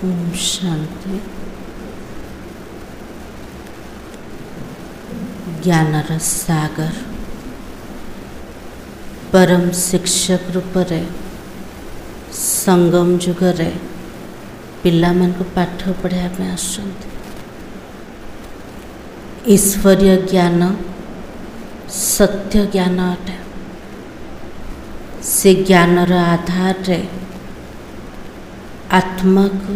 ओम शांति। ज्ञानर सागर परम शिक्षक रूप रे संगम जुगरे पिला मन को पाठ पढ़ाया पे आसुंत। ईश्वरीय ज्ञान सत्य ज्ञान अटे। से ज्ञानर आधार रे आत्मा को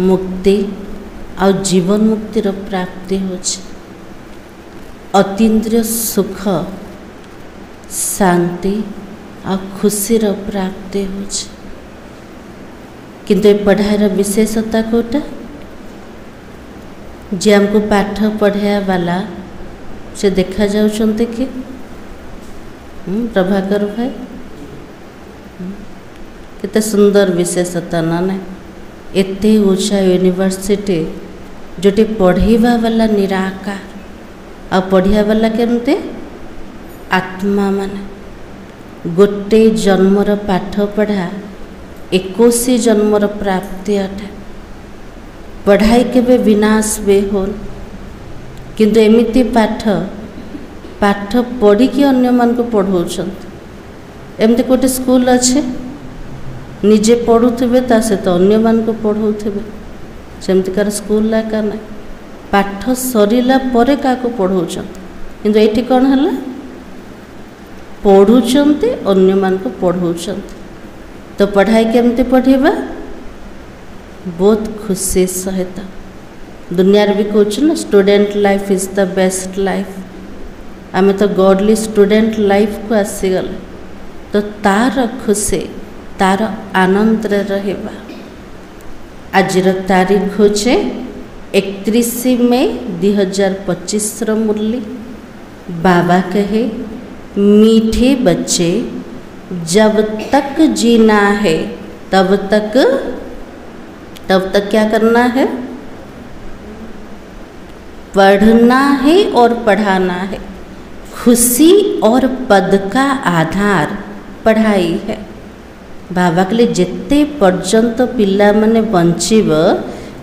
मुक्ति और जीवन मुक्तिर प्राप्ति होछि। अतीन्द्रिय सुख शांति और खुशीर प्राप्ति होछि। किंतु ए पढ़ाईर विशेषता कोटा जे हमको पाठ पढ़ाया वाला से देखा जाउछन्ते कि प्रभाकर भाई केते सुंदर विशेषता ना एते ऊंचा यूनिवर्सिटी जोटी पढ़ेवा वाला निराकार और पढ़िया वाला केमते आत्मा माने गोटे जन्मर पाठ पढ़ा 21 जन्मर प्राप्ति अटे। पढ़ाई केबे विनाश बे होन किंतु एमिति पाठ पढ़ी कि अन्य मान को पढ़ौछन्त। एमते कोटे स्कूल अच्छे निजे पढ़ुथिबे ता से तो अन्य मान को पढ़ौथिबे। सेमतिकार स्कूल लाका ना पाठ सरिला परे का को पढ़ौछन्त किंतु एठी कोन हला पढ़ुछन्ते अन्य मान को पढ़ौछन्त। तो पढ़ाई केमते पढ़ेबा बहुत खुशी सहित। दुनिया रे भी कहछ ना student life is the best life. आमे तो गॉडली स्टूडेंट लाइफ को आसी गले तो तार खुशी तार आनंद रे रहेबा। आजिर तारीख होचे 31 मई 2025 रो मुरली। बाबा कहे मीठे बच्चे जब तक जीना है तब तक क्या करना है? पढ़ना है और पढ़ाना है। खुशी और पद का आधार पढ़ाई है। बाबा के लिए जिते पर्यंत पिला माने बंचीब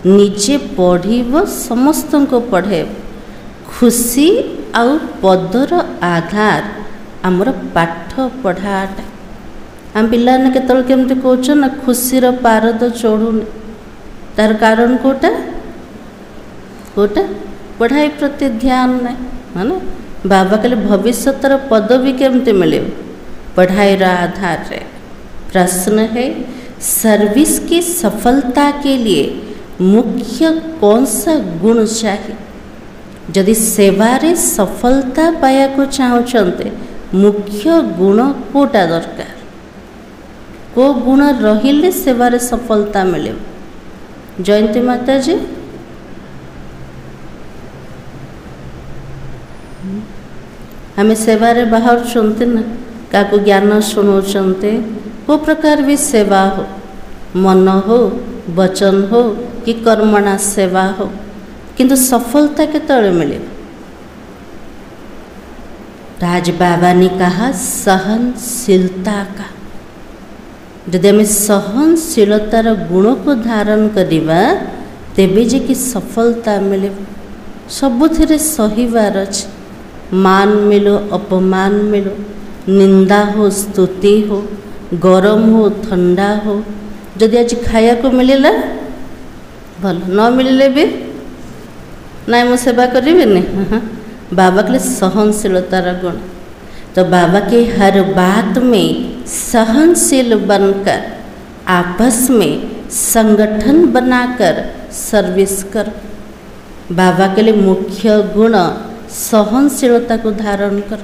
निजे पढ़ीब समस्त को पढ़े। खुशी और पदर आधार आमर पाठ पढ़ाटा। हम पिला ने केतल केमते कहछ ना खुशीर पारद चढ़ुनी तार कारण कोटा पढ़ाई प्रति ध्यान नहीं है ना। बाबा के लिए भविष्यतर पदवी केमते मिले पढ़ाई आधार रे। प्रश्न है सर्विस की सफलता के लिए मुख्य कौन सा गुण चाहिए? यदि सेवारे सफलता पाया को चाहते मुख्य गुण कोटा दरकार? को गुण रहिले सेवारे सफलता मिले? जयंती माता जी हमें सेवारे बाहर सुनते ना का ज्ञान शुणुचंते को प्रकार भी सेवा हो मन हो वचन हो कि कर्मणा सेवा हो किंतु सफलता के तले मिले। राज बाबा ने कहा सहनशीलता का। यदि आम सहनशीलतार गुण को धारण करिबा तेबे जे कि सफलता मिले। सबुथिरे सहीबार अछि। मान मिलो अपमान मिलो निंदा हो स्तुति हो गरम हो ठंडा हो जदि आज खाया को मिलला भल न मिलले भी ना मो सेवा करी नहीं। बाबा के लिए सहनशीलतार गुण। तो बाबा के हर बात में सहनशील बनकर आपस में संगठन बनाकर सर्विस कर। बाबा के लिए मुख्य गुण सहनशीलता को धारण कर।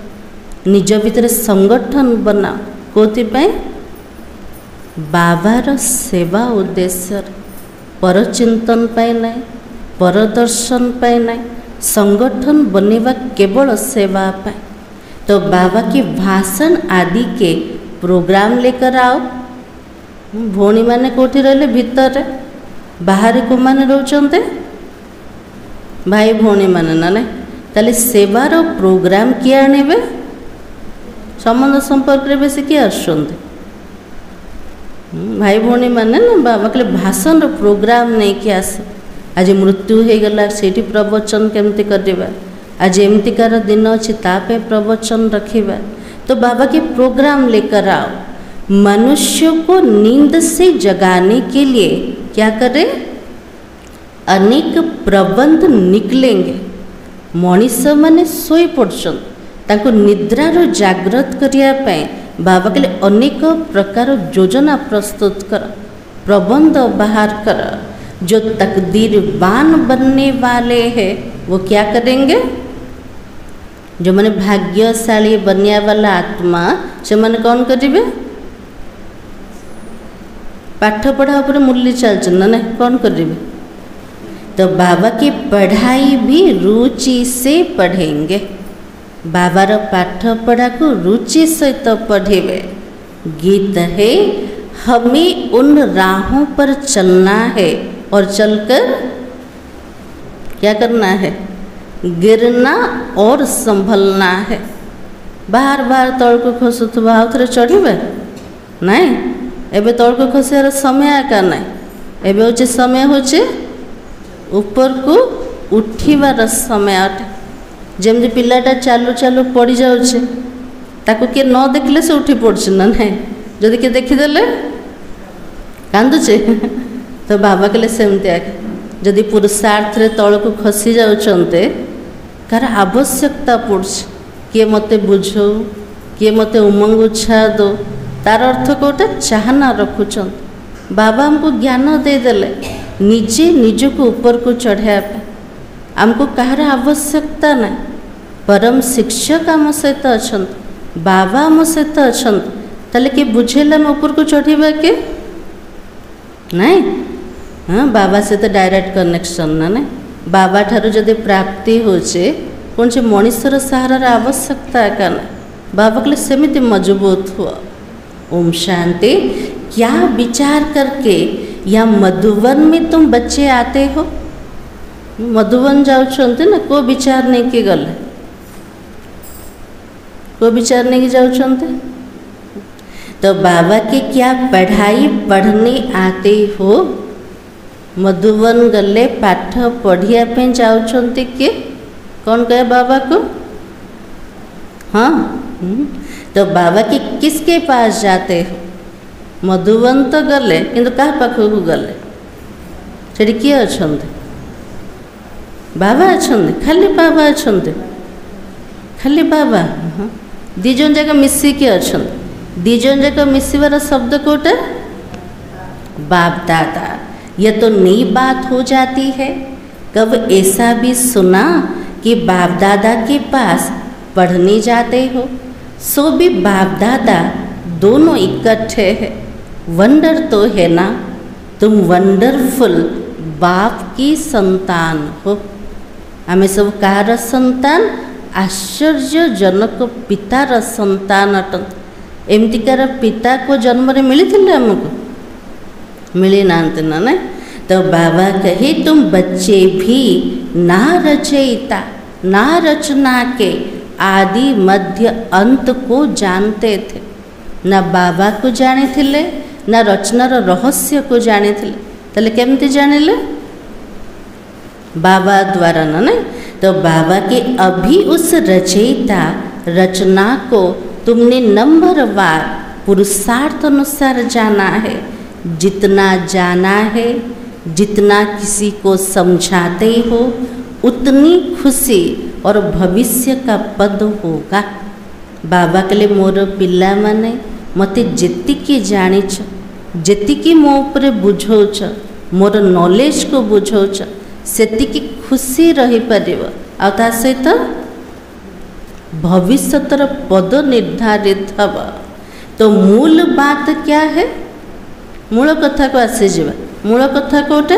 निज भीतर संगठन बना कोथि पे बाबार सेवा उद्देश्य परचिंतन पाए नहीं परदर्शन पाए नहीं संगठन बनेवा केवल सेवा पाए। तो बाबा के भाषण आदि के प्रोग्राम लेकर आओ। भौणी माने कोठी रहले भीतर बाहर को माने रहउचंते भाई भौणी माने ना नहीं ताले सेवार प्रोग्राम किए आनेबे संबंध संपर्क रे बेसी किए आसुंते भाई भौणी मैंने ना बाबा कहले भाषण प्रोग्राम नहीं कि आस आज मृत्यु हो गला से प्रवचन केमती करवा आज एमतीकार दिन अच्छी तापे प्रवचन रखिबा। तो बाबा के प्रोग्राम लेकर आओ। मनुष्य को नींद से जगाने के लिए क्या करें, अनेक प्रबंध निकलेंगे। मनीष माने सोई पड़छन ताको निद्रार जागृत करने बाबा के लिए अनेक प्रकार योजना प्रस्तुत कर, प्रबंध बाहर कर। जो तकदीरवान बनने वाले हैं वो क्या करेंगे, जो मैंने भाग्यशाली बनने वाला आत्मा से मैंने कौन करेंगे, पाठ पढ़ा पर मूल्य चलचन ना कौन करेंगे। तो बाबा की पढ़ाई भी रुचि से पढ़ेंगे। बाबार पाठ पढ़ा को रुचि सहित पढ़ेवे। गीत है हमें उन राहों पर चलना है और चलकर क्या करना है, गिरना और संभलना है। बार बार तल को खसुवा आउ थे चढ़े नाई, एबे तल को खसार समय आका ना, एबे होचे समय होचे ऊपर को उठीबार समय अटे। जमती पिलाटा चालू चालू पड़ जाऊे ताको किए न देखले से उठी पड़छ ना ना, जदि किए देखीदे कांदुचे। तो बाबा कहले सेमती आके जदि पुरुषार्थ रे तल को खसी जाउछन्ते कार आवश्यकता पड़छ, किए मते बुझो, किए मते उमंग उत्साह दो, तार अर्थ कोटा चाहना रखुचन। बाबा हमको ज्ञान देदेले निजे निजको ऊपर को चढ़ाया पे, आमको कहार आवश्यकता ना। परम शिक्षक आम सहित अच्छा, बाबा आम सहित अच्छा, ताले के बुझेला आम ऊपर को चढ़ा के नाई। हाँ, बाबा से तो डायरेक्ट कनेक्शन ना ना। बाबा ठारू जदि प्राप्ति होचे कौन से मनीषर सहारार आवश्यकता का ना। बाबा के लिए सेमिति मजबूत हुआ। ओम शांति। क्या विचार करके या मधुवन में तुम बच्चे आते हो, मधुवन जाऊँचे ना, को विचार नहीं कि गले, को विचार नहीं कि जाऊँचे। तो बाबा के क्या पढ़ाई पढ़ने आते हो, मधुवन गले पाठ पढ़िया पे जाऊँचे कि कौन कहे बाबा को। हाँ, तो बाबा के किसके पास जाते हो, मधुवन तो गले किंतु क्या पाखक गले से किए अच्छा, बाबा अच्छा, खाली बाबा अच्छा, खाली बाबा। हाँ, दीज जाक मिसिकी अच्छा, दीज जाक मिसबार शब्द कोटा बाप दादा। यह तो नई बात हो जाती है। कब ऐसा भी सुना कि बाप दादा के पास पढ़ने जाते हो, सो भी बाप दादा दोनों इकट्ठे हैं। वंडर तो है ना, तुम वंडरफुल बाप की संतान हो। आमे सब कार संतान, आश्चर्यजनक पितार संतान अटन। एमतीकार पिता को जन्म रे मिली थी आमको, मिली नांते ना ना। तो बाबा कहे तुम बच्चे भी ना रचयिता, ना रचना के आदि मध्य अंत को जानते थे। ना बाबा को जाने थिले, ना रचनार रहस्य को जाने थिले। तले केमती जानिले, बाबा द्वारा ना ना। तो बाबा के अभी उस रचयिता रचना को तुमने नंबरवार पुरुषार्थ अनुसार जाना है। जितना जाना है, जितना किसी को समझाते हो, उतनी खुशी और भविष्य का पद होगा। बाबा कहले मोर पिला माने मते जेतिकी जानिछ, जेतिकी मो उपरे बुझौछ, मोर नॉलेज को बुझौछ, सेतिकी खुशी रही परिबो। आ ता सहित भविष्यतर पद निर्धारित हब। तो मूल बात क्या है, मूल कथा को आसी जावा। मूल कथा कोटा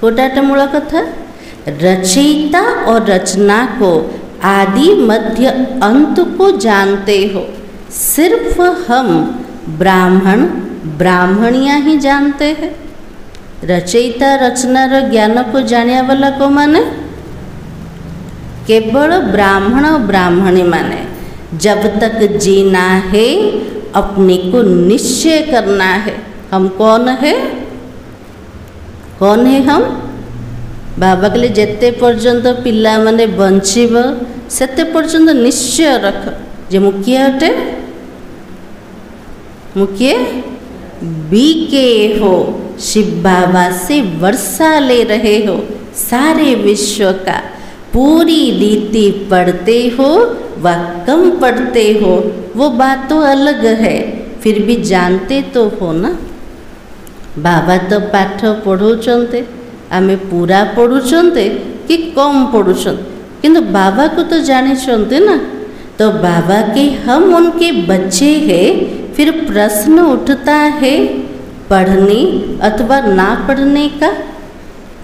कोटाटा मूल कथा, रचयिता और रचना को आदि मध्य अंत को जानते हो। सिर्फ हम ब्राह्मण ब्राह्मणियाँ ही जानते हैं। रचयिता रचनार ज्ञान को जानिया वाला को माने केवल ब्राह्मण और ब्राह्मणी माने। जब तक जीना है अपने को निश्चय करना है। हम कौन है? कौन है हम? बाबा कहले जेते पर्यंत पिला माने बंचिब सेते पर्यंत निश्चय रख जे मु किए अटे, मु किए बीके हो। शिव बाबा से वर्षा ले रहे हो, सारे विश्व का पूरी रीति पढ़ते हो व कम पढ़ते हो वो बात तो अलग है, फिर भी जानते तो हो ना। बाबा तो पाठ पढ़ाउछन्ते, आमे पूरा पढ़ुछन्ते कि कम पढ़ुछन्ते, किंतु बाबा को तो जानिछन्ते ना। तो बाबा के हम उनके बच्चे हैं, फिर प्रश्न उठता है पढ़ने अथवा ना पढ़ने का।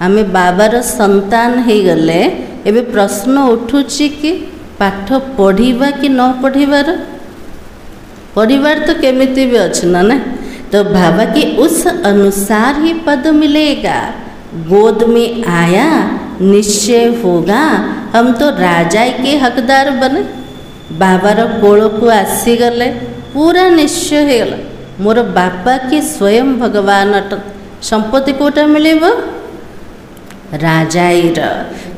आमे बाबार संतान हे गले एबे प्रश्न उठुची कि पाठ पढ़िबा कि न पढ़िबार। पढ़िबार तो केमिति भी अछि ना ना। तो बाबा के उस अनुसार ही पद मिलेगा। गोद में आया निश्चय होगा, हम तो राजा के हकदार बने। बाबार कोल को आसी गले पूरा निश्चय हो गला, मोर बापा के स्वयं भगवान अट। संपत्ति कोटा मिलेब राजाईर।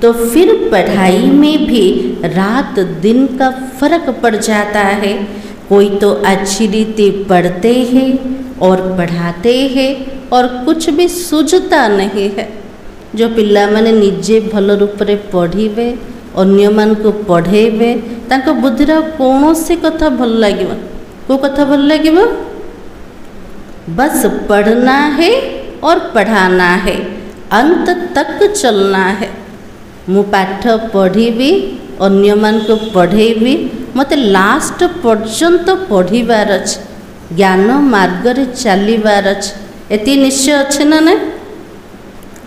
तो फिर पढ़ाई में भी रात दिन का फर्क पड़ जाता है। कोई तो अच्छी रीति पढ़ते हैं और पढ़ाते हैं और कुछ भी सूझता नहीं है। जो पिला माने निजे भल रूप रे पढ़िबे, अन्य मान को पढ़ेबे, तांको बुद्धिर कौनसी कथा भल लागिब। को कथा भल लागिब? बस पढ़ना है और पढ़ाना है, अंत तक चलना है। मु पाठ पढ़ी अन्य मान को पढ़ेबी, मते लास्ट पर्यंत पढ़िबार अछि, ज्ञान मार्ग रे चलिबार अछि। एति निश्चय अच्छे ना ना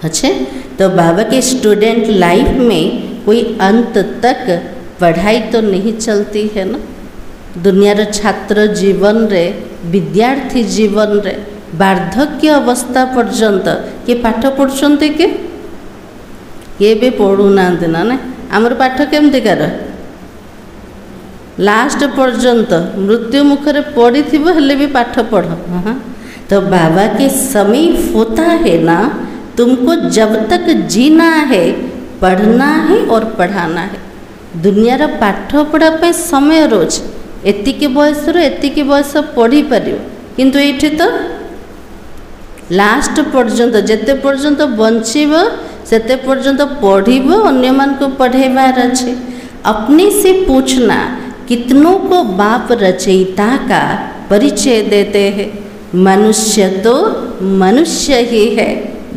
अच्छे। तो बाबा के स्टूडेंट लाइफ में कोई अंत तक पढ़ाई तो नहीं चलती है ना। दुनियार छात्र जीवन रे, विद्यार्थी जीवन रे वार्धक्य अवस्था पर्यंत किए पाठ पढ़ुछन्ते किए भी पढ़ुना ना ना। आमर पाठ केमती कर लास्ट पर्यंत मृत्यु मुखरे पड़ी थी हेले भी पाठ पढ़। हाँ तो बाबा के समय होता है ना, तुमको जब तक जीना है पढ़ना है और पढ़ाना है। दुनियार पाठ पढ़ा पे समय रोज एतिकी बयस एतिकी बयस पढ़ी पार, किंतु ये तो लास्ट पर्यंत जेते पर्यंत बंचिब सेते पर्यंत पढ़िब, अन्य मान को पढ़ेबार अच्छे। अपने से पूछना कितनों को बाप रचयिता का परिचय देते हैं। मनुष्य तो मनुष्य ही है,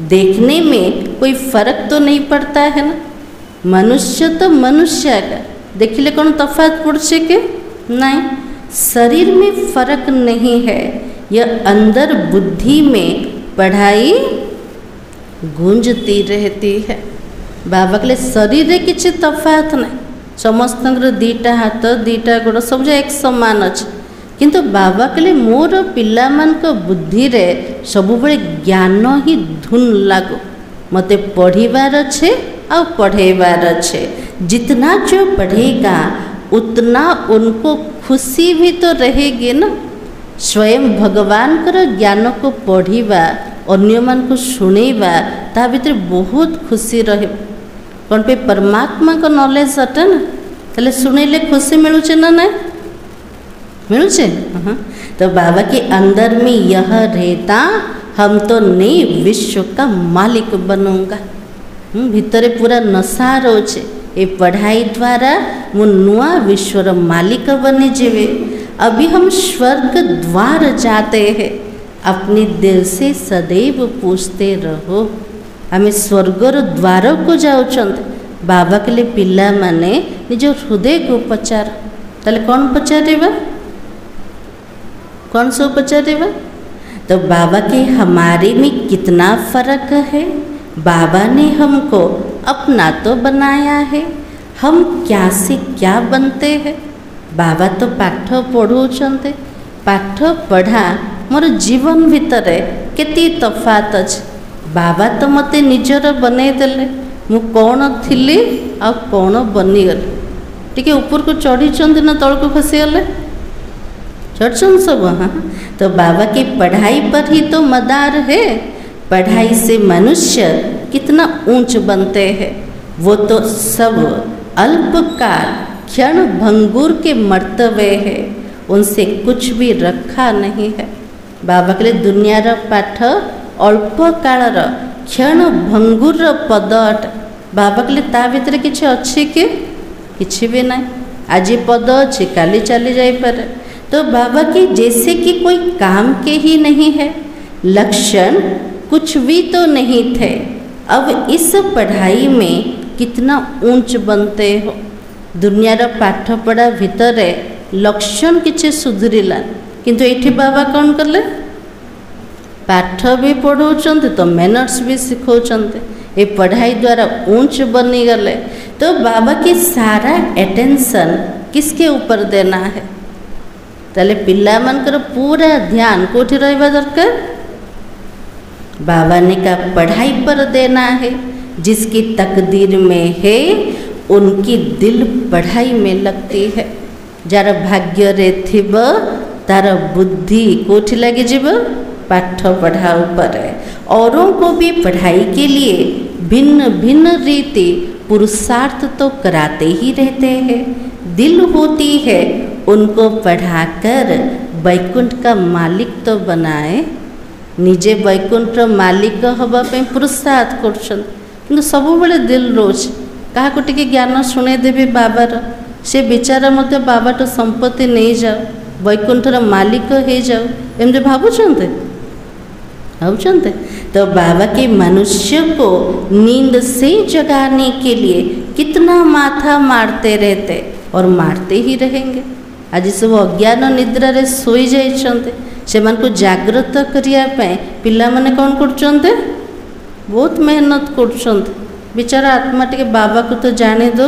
देखने में कोई फर्क तो नहीं पड़ता है ना। मनुष्य तो मनुष्य का देखिले कौन तफात पड़े के नहीं। शरीर में फर्क नहीं है, यह अंदर बुद्धि में पढ़ाई गूंजती रहती है। बाबा के शरीर रे किछि तफात नहीं, समस्त दीटा हाथ दीटा गोड़ सब एक समान अच्छे, किंतु बाबा कहले मोर पिला मान को बुद्धि रे सब बड़े ज्ञान ही धुन लागो, मते पढ़ीबार अच्छे और पढ़ेबार अच्छे। जितना जो पढ़ेगा उतना उनको खुशी भी तो रहेगी ना। स्वयं भगवान कर ज्ञान को पढ़ीबा, अन्य मान को शुणेबा, ता भीतर बहुत खुशी रहे। कौन पे परमात्मा को नॉलेज अटे ना, ताले शुणेले खुशी मिलुचे ना ना मिलुचे। तो बाबा के अंदर में यह रहता, हम तो नए विश्व का मालिक बनूंगा। भितरे पूरा नशा रोचे, ये पढ़ाई द्वारा मु नुआ विश्वर मालिक बने जीवे। अभी हम स्वर्ग द्वार जाते हैं, अपने दिल से सदैव पूछते रहो। आमे स्वर्गर द्वार को जाउछन्ते। बाबा के लिए पिला माने निज हृदय को पचार, ताले कौन पचारेबा, कौन सो पचारेबा। तो बाबा के हमारे में कितना फर्क है। बाबा ने हमको अपना तो बनाया है, हम क्या से क्या बनते हैं। बाबा तो पाठ पढ़ाउछन्ते, पाठ पढ़ा मोर जीवन भितरे केती तफात अच्छे। बाबा तो मते निजर बने देले, मु कौन थिली आ कौन बनीगली। टिके ऊपर को चढ़ी ना तल को खसी गले, चढ़ सब। हाँ, तो बाबा की पढ़ाई पर ही तो मदार है। पढ़ाई से मनुष्य कितना ऊंच बनते हैं। वो तो सब अल्पकाल क्षण भंगुर के मर्तव्य है, उनसे कुछ भी रखा नहीं है। बाबा के लिए दुनियार पाठ अल्प कालर क्षण भंगुर पद अट। बाबा के लिए ता भीतर किसी अच्छी कि किसी भी नहीं। आज पद अच्छी काली चली जाइपे। तो बाबा की जैसे कि कोई काम के ही नहीं है, लक्षण कुछ भी तो नहीं थे। अब इस पढ़ाई में कितना ऊंच बनते हो। दुनियार पाठ पढ़ा भितर लक्षण किसी सुधरिला, किंतु ये बाबा कौन कले? पाठ भी पढ़ाऊँ तो मैनर्स भी सिखाऊँ। ये पढ़ाई द्वारा ऊंच बनी गले। तो बाबा की सारा अटेंशन किसके ऊपर देना है? ताले पिला मनकर पूरा ध्यान कोठी रहबा दरकार? बाबा ने कहा पढ़ाई पर देना है। जिसकी तकदीर में है उनकी दिल पढ़ाई में लगती है। जार भाग्य रे थिब तार बुद्धि कोठी लगे जीव? पाठ पढ़ा ऊपर। औरों को भी पढ़ाई के लिए भिन्न भिन्न रीति पुरुषार्थ तो कराते ही रहते हैं। दिल होती है उनको पढ़ाकर वैकुंठ का मालिक तो बनाए। निजे वैकुंठ मालिक हवा पे पुरुषार्थ कर, सब बेले दिल रोज क्या टे ज्ञान शुणे देवी बाबार, से विचार मत बाबाट संपत्ति नहीं जाओ, वैकुंठर मालिक हो जाओ, एमती भावुंट भावुंट। तो बाबा के मनुष्य को नींद से जगाने के लिए कितना माथा मारते रहते और मारते ही रहेंगे। आज सब अज्ञान निद्रा रे सोई जाइछन्ते, सेमान को जागृत करिया पे पिला माने कौन करछन्ते? बहुत मेहनत करछन्ते। बिचारा आत्मा टिके बाबा को तो जाने दो,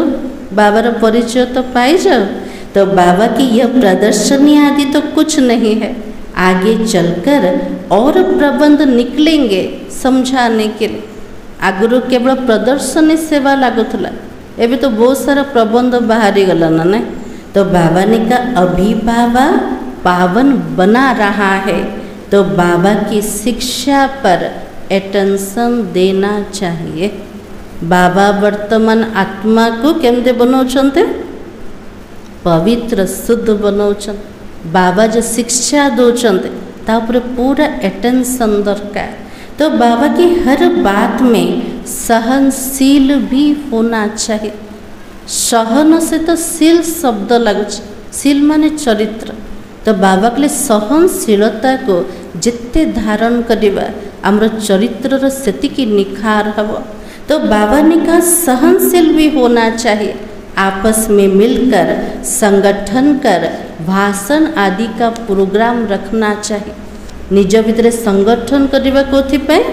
बाबार परिचय तो पाई जाओ। तो बाबा की यह प्रदर्शनी आदि तो कुछ नहीं है। आगे चलकर और प्रबंध निकलेंगे समझाने के लिए। आगुरु केवल प्रदर्शनी सेवा लागुला, एबे तो बहुत सारा प्रबंध बाहरी गला ना नहीं। तो बाबा ने कहा अभी बाबा पावन बना रहा है, तो बाबा की शिक्षा पर अटेंशन देना चाहिए। बाबा वर्तमान आत्मा को केमते बनाउछन्ते? पवित्र शुद्ध बनाउछन। बाबा जो शिक्षा दौरान तापर पूरा अटेंशन दरकार। तो बाबा की हर बात में सहनशील भी होना चाहिए। सहन से तो शील शब्द लगुच, शील माने चरित्र। तो बाबा के लिए सहनशीलता को जिते धारण करवा आमर चरित्र सेतिकी निखार हब। तो बाबा ने कहा सहनशील भी होना चाहिए। आपस में मिलकर संगठन कर भाषण आदि का प्रोग्राम रखना चाहिए। निज भितर संगठन करवा कोथिपाई?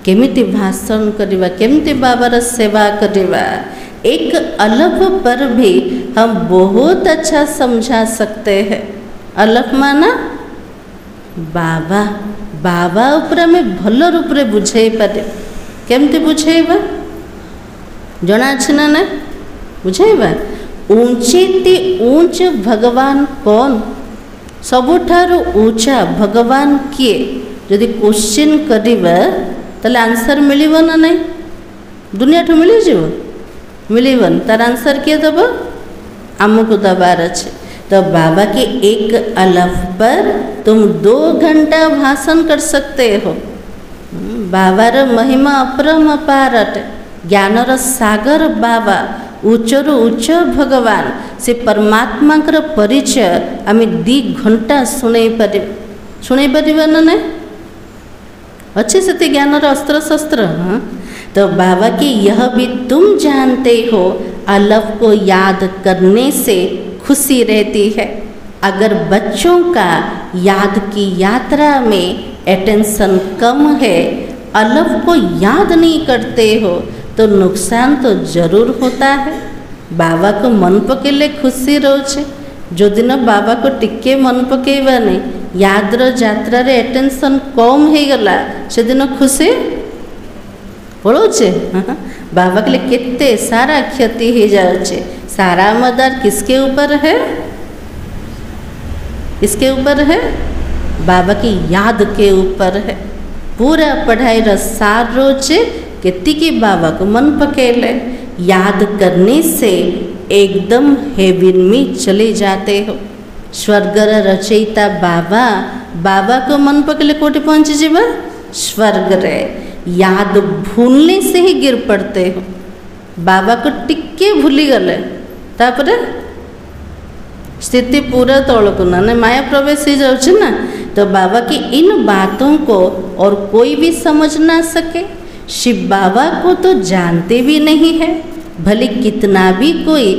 केमिति भाषण करवा, केमिति बाबार सेवा करवा। एक अलग पर भी हम बहुत अच्छा समझा सकते हैं। अलग माना बाबा, बाबा ऊपर में भल रूप से बुझे पारे। केमती बुझेबा जना अछि ना ना? बुझेबा ऊंचे ते ऊंच भगवान कौन? सबुठारु ऊंचा भगवान किए? यदि क्वेश्चन करिबा ताले आंसर मिलिबो ना नहीं? दुनिया ठो मिली जीव? मिलिबन। तार आंसर किए दब? आमको दबार अच्छे। तो बाबा के एक अलफ पर तुम 2 घंटा भाषण कर सकते हो। बाबार महिमा अपरम अपारट। ज्ञानर सागर बाबा, उच्चरु उच्च भगवान से परमात्मा परिचय आम 2 घंटा शुणई पार ना नहीं? अच्छे से ज्ञानर अस्त्र शस्त्र। हाँ, तो बाबा की यह भी तुम जानते हो, अलफ को याद करने से खुशी रहती है। अगर बच्चों का याद की यात्रा में अटेंशन कम है, अलफ को याद नहीं करते हो, तो नुकसान तो जरूर होता है। बाबा को मन पकेले खुशी रोचे। जो दिन बाबा को टिके मन पकेबा नहीं, यादर यात्रा रे अटेंशन कम हो गला, से दिन खुशी पड़ोचे। बाबा के लिए कितने सारा क्षति हो जाए। सारा मदार किसके ऊपर है? इसके ऊपर है, बाबा की याद के ऊपर है। पूरा पढ़ाई सार रोचे केतिकी बाबा को मन पकेले, याद करने से एकदम हेवन में चले जाते हो। स्वर्गर रचयिता बाबा, बाबा को मन पकेले कोटि पहुँची जीवा स्वर्ग रे। याद भूलने से ही गिर पड़ते हो। बाबा को टिके भूली गले तापरे स्थिति पूरा तौलक ना माया प्रवेश ही जाऊँ ना। तो बाबा की इन बातों को और कोई भी समझ ना सके। शिव बाबा को तो जानते भी नहीं है, भले कितना भी कोई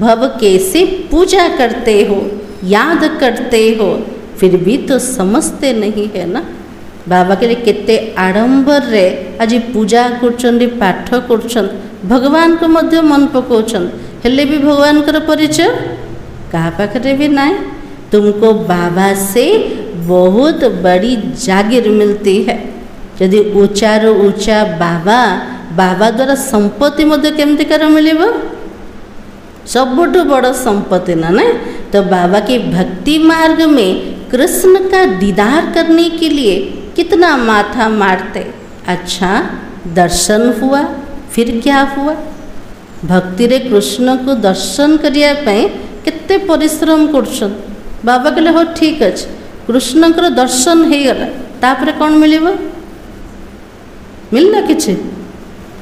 भव कैसे पूजा करते हो, याद करते हो, फिर भी तो समझते नहीं है ना। बाबा के लिए केते आडंबर रे आज पूजा कर पाठ कर भगवान को मध्य मन पकाउछन, हेले भी भगवान कर परिचय कहा पाखरे भी ना। तुमको बाबा से बहुत बड़ी जागीर मिलती है। यदि ऊंचा रो ऊंचा बाबा, बाबा द्वारा संपत्ति मध्य केमती कर मिलिबो, सबुठ बड़ संपत्ति ना ना। तो बाबा के भक्ति मार्ग में कृष्ण का दीदार करने के लिए कितना माथा मारते। अच्छा दर्शन हुआ, फिर क्या हुआ? भक्ति रे कृष्ण को दर्शन करिया केते परिश्रम करछन। बाबा कहले हो ठीक अच्छे, कृष्ण को दर्शन हो गला, तापरे कौन मिलिबो? मिलना किछि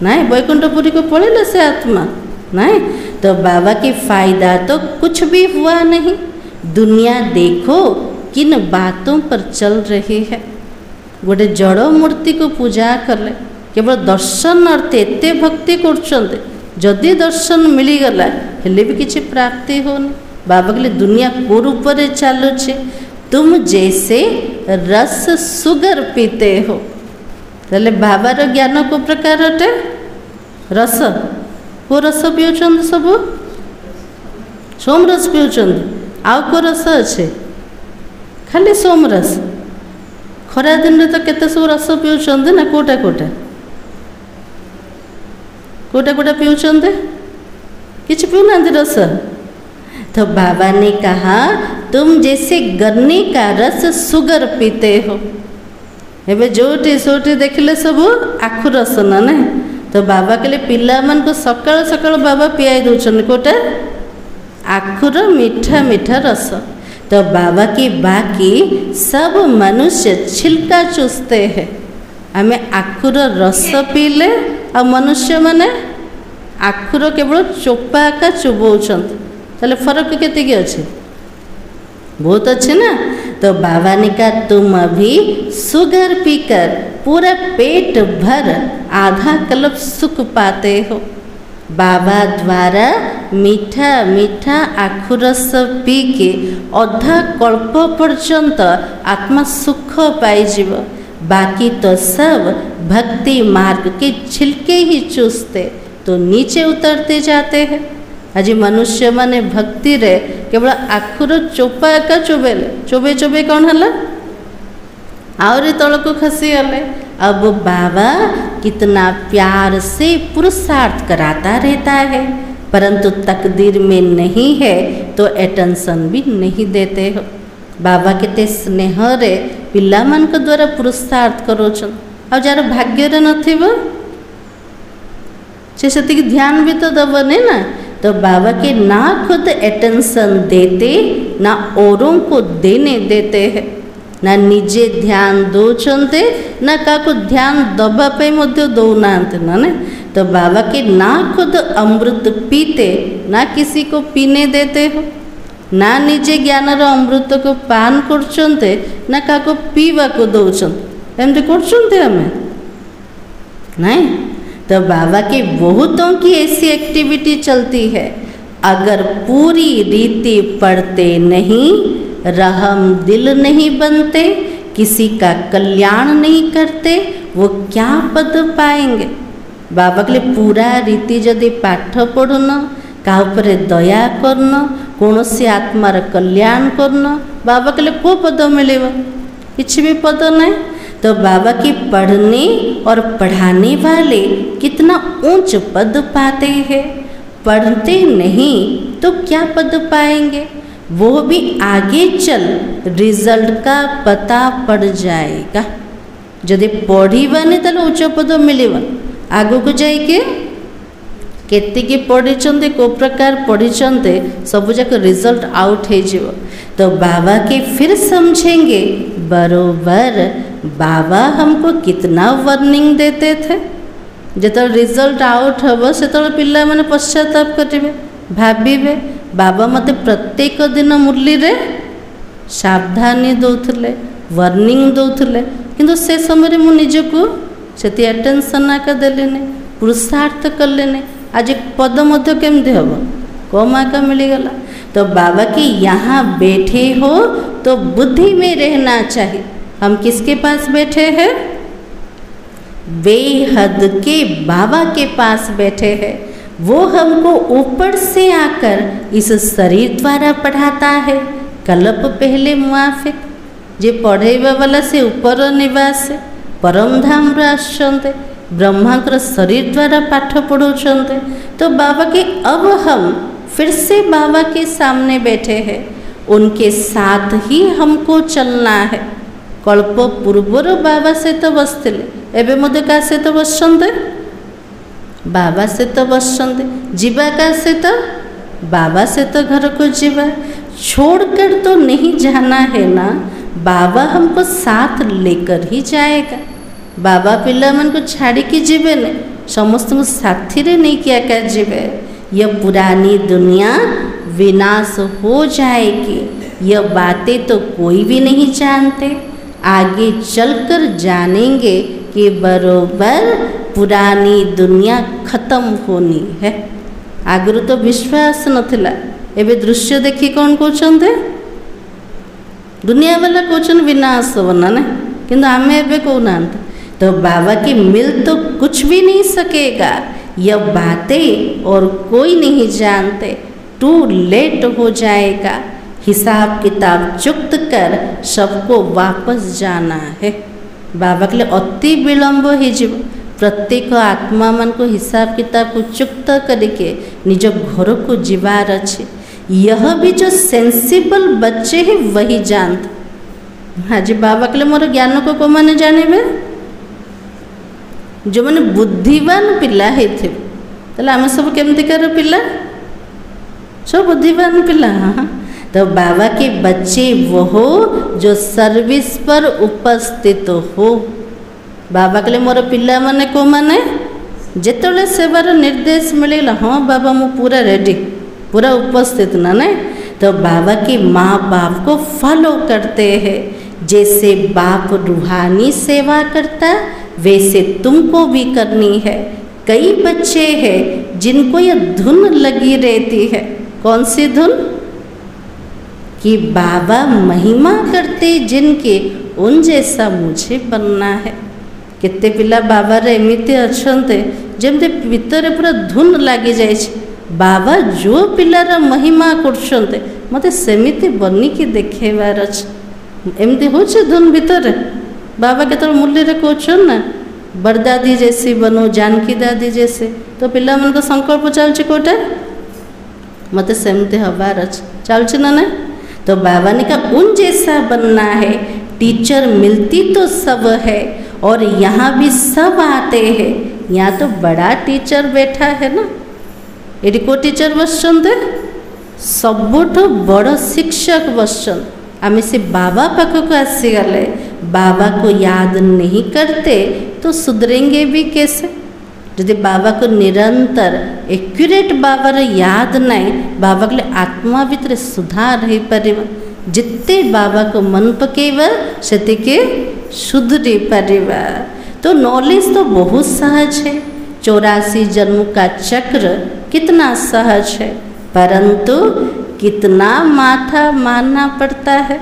नहीं, वैकुंठपुरी को पड़ेला से आत्मा नहीं। तो बाबा की फायदा तो कुछ भी हुआ नहीं। दुनिया देखो किन बातों पर चल रही है। गोटे जड़ मूर्ति को पूजा कले केवल दर्शन अर्थ एते भक्ति कर, जदि दर्शन मिलीगला हेले भी किसी प्राप्ति होनी। बाबा कहले दुनिया को रूप रे चलुचे, तुम जैसे रस सुगर पीते हो। ताले बाबार ज्ञान को प्रकार अटे रस। को रस पीउछन सब? सोम रस पीउछन। आउ को रस अच्छे? खाली सोम रस। खरा दिन रे तो केते सब रस पीउछन ना, कोटा कोटा कोटा कोटा पीउछन, किछ पीउना रस। तो बाबा ने कहा तुम जैसे गन्ने का रस सुगर पीते हो। एबे जोटी सोटी देखले सब आखु रस ना ना। तो बाबा कहले पिला मन को सकाळ सकाळ बाबा पियाई दउछन कोटा आखुर मीठा मीठा रस। तो बाबा की बाकी सब मनुष्य छिलका चूसते हैं, आमे आखुर रस पीले आ मनुष्य माने आखुर केवल चोपा का चुबौछन। ताले फरक केते अच्छे? बहुत अच्छे ना। तो बाबा ने कहा तुम अभी सुगर पीकर पूरा पेट भर आधा कल्प सुख पाते हो। बाबा द्वारा मीठा मीठा आखु रस पी के अधा कल्प पर्यंत आत्मा सुख पाइजिव। बाकी तो सब भक्ति मार्ग के छिलके ही चूसते तो नीचे उतरते जाते हैं। आज मनुष्य माने भक्ति रे केवल आखुर चोपा एका चोबेले, चोबे चोबे कौन हला आहरी तल को खसी गले। अब बाबा कितना प्यार से पुरुषार्थ कराता रहता है, परंतु तकदीर में नहीं है तो अटेंशन भी नहीं देते हो। बाबा केते स्नेह रे पिला मान को द्वारा पुरुषार्थ करोछन। आ जार भाग्य रे नथिबो से सेतिक ध्यान भी तो दबने ना। तो बाबा के ना खुद अटेंशन देते ना औरों को देने देते हैं, ना निजे ध्यान दौचंते ना काको ध्यान दबा पे मध्य दौनाते ना ने। तो बाबा के ना खुद अमृत पीते ना किसी को पीने देते हो, ना निजे ज्ञान रो अमृत को पान करचंते ना काको पीवा को दौचंते। एमती करचंते हमें नहीं। तो बाबा के बहुतों की ऐसी एक्टिविटी चलती है, अगर पूरी रीति पढ़ते नहीं, रहम दिल नहीं बनते, किसी का कल्याण नहीं करते, वो क्या पद पाएंगे। बाबा के लिए पूरा रीति जदि पाठ पढ़ुन, का उपरे दया करन, कौन सी आत्मार कल्याण करन, बाबा के लिए को पद मिलेगा? किसी भी पद नहीं। तो बाबा की पढ़ने और पढ़ाने वाले कितना ऊंच पद पाते हैं। पढ़ते नहीं तो क्या पद पाएंगे? वो भी आगे चल रिजल्ट का पता पड़ जाएगा। जदि पढ़ानी तो उच्च पद मिल आग को जाइए केतिकी पढ़ी को प्रकार पढ़ी सबूक रिजल्ट आउट हो तो बाबा के फिर समझेंगे बरोबर बाबा हमको कितना वार्निंग देते थे। जो रिजल्ट आउट हम से पिला माने पश्चाताप करेंगे भावे बाबा मते प्रत्येक दिन मुरली रे सावधानी दौले वार्निंग दौले किंतु से समय मु निजको से अटेंशन आका देले पुरुषार्थ कले आज पद मध्य केमती हम कम आका मिलगला। तो बाबा की यहाँ बैठे हो तो बुद्धि में रहना चाहिए। हम किसके पास बैठे हैं? बेहद के बाबा के पास बैठे हैं। वो हमको ऊपर से आकर इस शरीर द्वारा पढ़ाता है। कल्प पहले मुआफिक जे पढ़ेवा वाला से ऊपर निवास परम धाम आसते ब्रह्मांकर शरीर द्वारा पाठ पढ़ाते। तो बाबा के अब हम फिर से बाबा के सामने बैठे हैं, उनके साथ ही हमको चलना है। कल्प पूर्वर बाबा से तो बसते एवं मध्य क्या से तो बसते बाबा से तो बसते जीवा का से तो बाबा से तो घर को जीवा छोड़कर तो नहीं जाना है ना। बाबा हमको साथ लेकर ही जाएगा। बाबा पिला मन को छाड़ी की जीवे ने समस्त को साथी रे नहीं किया कर जीवे। यह पुरानी दुनिया विनाश हो जाएगी। यह बातें तो कोई भी नहीं जानते, आगे चलकर जानेंगे कि बरोबर पुरानी दुनिया खत्म होनी है। आगुरु तो विश्वास नथिला, एबे दृश्य देखी कौन कहते दुनिया वाला कहते विनाश होना ना, किंतु आमे एबे कहना। तो बाबा की मिल तो कुछ भी नहीं सकेगा। यह बातें और कोई नहीं जानते, टू लेट हो जाएगा। हिसाब किताब चुक्त कर सबको वापस जाना है। बाबा के लिए अति विलंब हो प्रत्येक आत्मा मन को हिसाब किताब को चुक्त करके निज घर को जीवार अच्छे। यह भी जो सेंसिबल बच्चे हैं वही जानते। हाँ जी, बाबा के लिए मोर ज्ञान को मैंने जाने जो मैंने बुद्धिवान पिला है आम सब केमती कर पिला सब बुद्धिवान पिला। हाँ, तो बाबा के बच्चे वो हो जो सर्विस पर उपस्थित हो। बाबा के लिए मोर पिला माने को माने जिते सेवार निर्देश मिलेगा हाँ बाबा मु पूरा रेडी पूरा उपस्थित ना नहीं। तो बाबा के माँ बाप को फॉलो करते हैं। जैसे बाप रूहानी सेवा करता वैसे तुमको भी करनी है। कई बच्चे हैं जिनको यह धुन लगी रहती है। कौन सी धुन? कि बाबा महिमा करते जिनके उन जैसा मुझे बनना है। केते पिला बाबार एमती अच्छा जमते भीतर पूरा धुन लगी जाए बाबा जो पिलार महिमा करते मत सेमिति बनिकी देखेबार अच्छे। एमती हो धुन भीतर बाबा के मूल्य रे कहन ना बड़दादी जैसी बनो जानकी दादी जैसे। तो पिला मन को संकल्प चलছে कोटा मत सेमती हबार अच्छे चलছে ना ना। तो बाबा ने कहा उन जैसा बनना है। टीचर मिलती तो सब है और यहाँ भी सब आते हैं। यहाँ तो बड़ा टीचर बैठा है ना, ये को टीचर बसते सबुठ बड़ शिक्षक बसते। आम से बाबा पाखक आसीगले बाबा को याद नहीं करते तो सुधरेंगे भी कैसे? यदि बाबा को निरंतर एक्यूरेट बाबार याद नहीं बाबा के लिए आत्मा भीतर सुधार हो पार। जिते बाबा को मन पकेवा से सुधरी पारिबा। तो नॉलेज तो बहुत सहज है। 84 जन्म का चक्र कितना सहज है, परंतु कितना माथा मारना पड़ता है।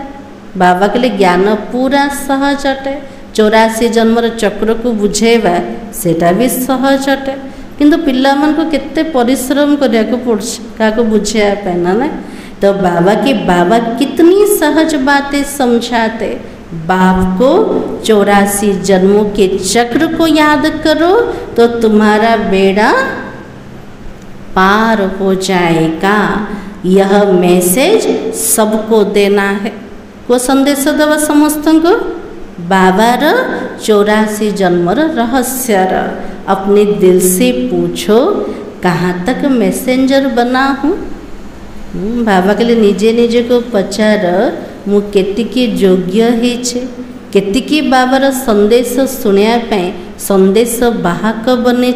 बाबा के लिए ज्ञान पूरा सहज अटे। 84 जन्मर चक्र को बुझेवा सेटा भी सहज अटे, किंतु पिला मन को केते परिश्रम करिया को पड़छ का को बुझेया पैना ना। तो बाबा कितनी सहज बातें समझाते। बाप को 84 जन्मों के चक्र को याद करो तो तुम्हारा बेड़ा पार हो जाएगा। यह मैसेज सबको देना है। को संदेश देवा समस्त को बाबार 84 जन्मर रहस्यर अपने दिल से पूछो कहाँ तक मैसेंजर बना हूँ। बाबा कहले निजे निजे को पचार मु केतिकी योग्य है, केतिकी बाबार संदेश शुणिया संदेश बाहक बने,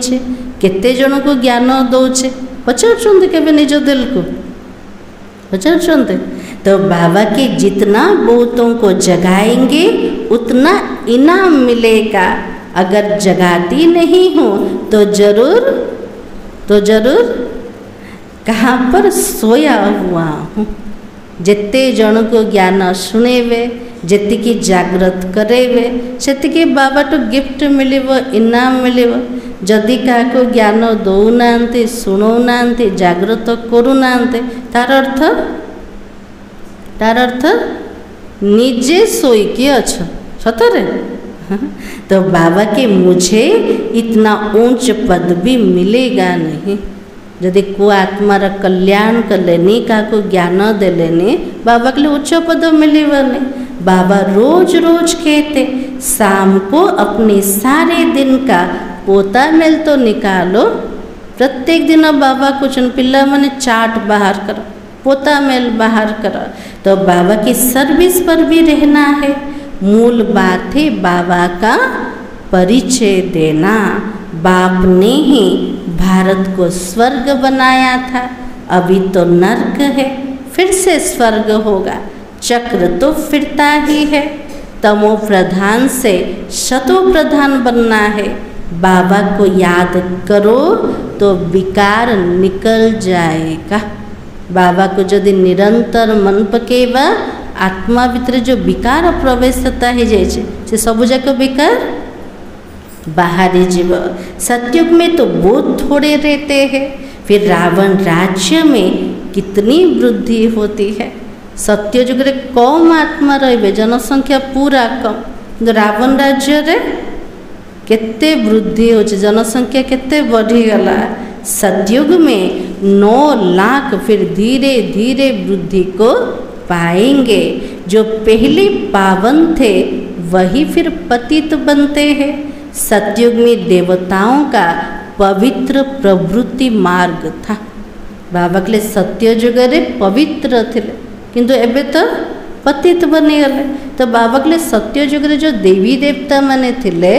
केते जन को ज्ञान दौचे पचार के निज दिल को पचार। तो बाबा के जितना बहुतों को जगाएंगे उतना इनाम मिलेगा। अगर जगाती नहीं हो तो जरूर कहाँ पर सोया हुआ हूँ। जिते जन को ज्ञान शुणेवे, जी जागृत करेवे, से बाबा तो गिफ्ट मिलिव, इनाम मिलिव। जदि क्या ज्ञान दौना शुणुना जागृत करूना तार अर्थ निजे सोईकी अच्छा सतरे। तो बाबा के मुझे इतना ऊंच पद भी मिलेगा नहीं। यदि को आत्मार कल्याण कलेनी का को ज्ञान देलेनी बाबा के लिए उच्च पद मिलेवनी। बाबा रोज रोज कहते शाम को अपने सारे दिन का पोता मेल तो निकालो। प्रत्येक दिन बाबा कुछ पिला मैंने चाट बाहर करो, पोता मेल बाहर करो। तो बाबा की सर्विस पर भी रहना है। मूल बात है बाबा का परिचय देना। बाप ने ही भारत को स्वर्ग बनाया था, अभी तो नर्क है, फिर से स्वर्ग होगा। चक्र तो फिरता ही है। तमो प्रधान से शतो प्रधान बनना है। बाबा को याद करो तो विकार निकल जाएगा। बाबा को यदि निरंतर मन पकेवा आत्मा भीतर जो विकार प्रवेशता हो जाए से सब जाक विकार बाहरी जीव। सतयुग में तो बहुत थोड़े रहते हैं, फिर रावण राज्य में कितनी वृद्धि होती है। सत्य युग रे कम आत्मा रहे, जनसंख्या पूरा कम। रावण राज्य रे केते वृद्धि हो, जनसंख्या केते बढ़ीगला। सतयुग में 9 लाख फिर धीरे धीरे वृद्धि को पाएंगे। जो पहले पावन थे वही फिर पतित बनते हैं। सतयुग में देवताओं का पवित्र प्रवृत्ति मार्ग था। बाबा के सत्ययुग रे पवित्र थे किंतु एबे तो पतित बनी गले। तो बाबा के सत्ययुग रे जो देवी देवता माने थिले